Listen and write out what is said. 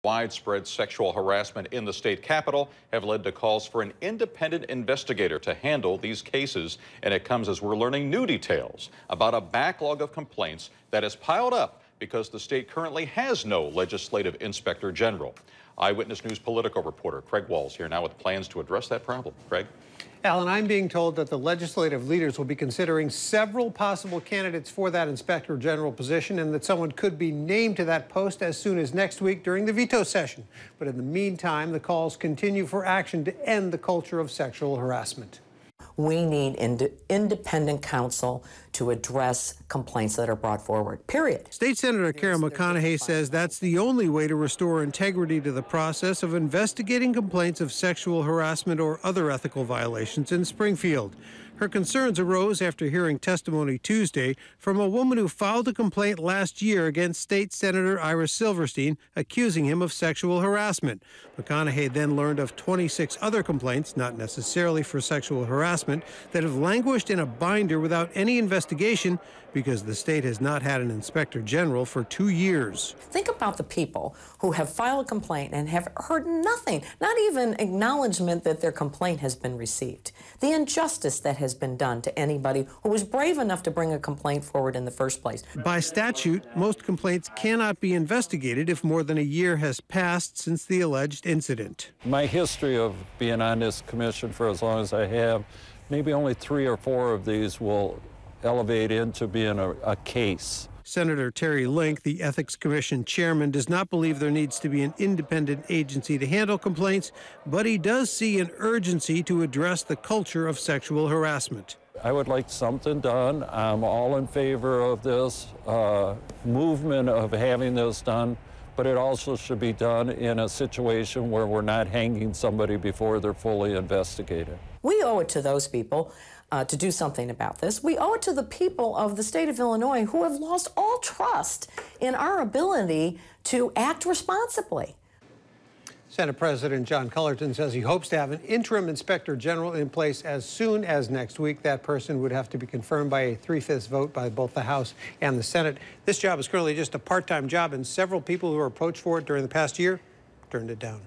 Widespread sexual harassment in the state capitol have led to calls for an independent investigator to handle these cases. And it comes as we're learning new details about a backlog of complaints that has piled up because the state currently has no legislative inspector general. Eyewitness News political reporter Craig Walls here now with plans to address that problem. Craig? Alan, I'm being told that the legislative leaders will be considering several possible candidates for that inspector general position and that someone could be named to that post as soon as next week during the veto session. But in the meantime, the calls continue for action to end the culture of sexual harassment. We need independent counsel to address complaints that are brought forward, period. State Senator Karen McConaughey says that's the only way to restore integrity to the process of investigating complaints of sexual harassment or other ethical violations in Springfield. Her concerns arose after hearing testimony Tuesday from a woman who filed a complaint last year against State Senator Ira Silverstein, accusing him of sexual harassment. McConaughey then learned of 26 other complaints, not necessarily for sexual harassment, that have languished in a binder without any investigation because the state has not had an inspector general for 2 years. Think about the people who have filed a complaint and have heard nothing, not even acknowledgement that their complaint has been received. The injustice that has been done to anybody who was brave enough to bring a complaint forward in the first place. By statute, most complaints cannot be investigated if more than a year has passed since the alleged incident. My history of being on this commission for as long as I have, maybe only 3 or 4 of these will elevate into being a case. Senator Terry Link, the Ethics Commission chairman, does not believe there needs to be an independent agency to handle complaints, but he does see an urgency to address the culture of sexual harassment. I would like something done. I'm all in favor of this movement of having this done, but it also should be done in a situation where we're not hanging somebody before they're fully investigated. We owe it to those people to do something about this. We owe it to the people of the state of Illinois who have lost all trust in our ability to act responsibly. Senate President John Cullerton says he hopes to have an interim inspector general in place as soon as next week. That person would have to be confirmed by a 3/5 vote by both the House and the Senate. This job is currently just a part-time job, and several people who were approached for it during the past year turned it down.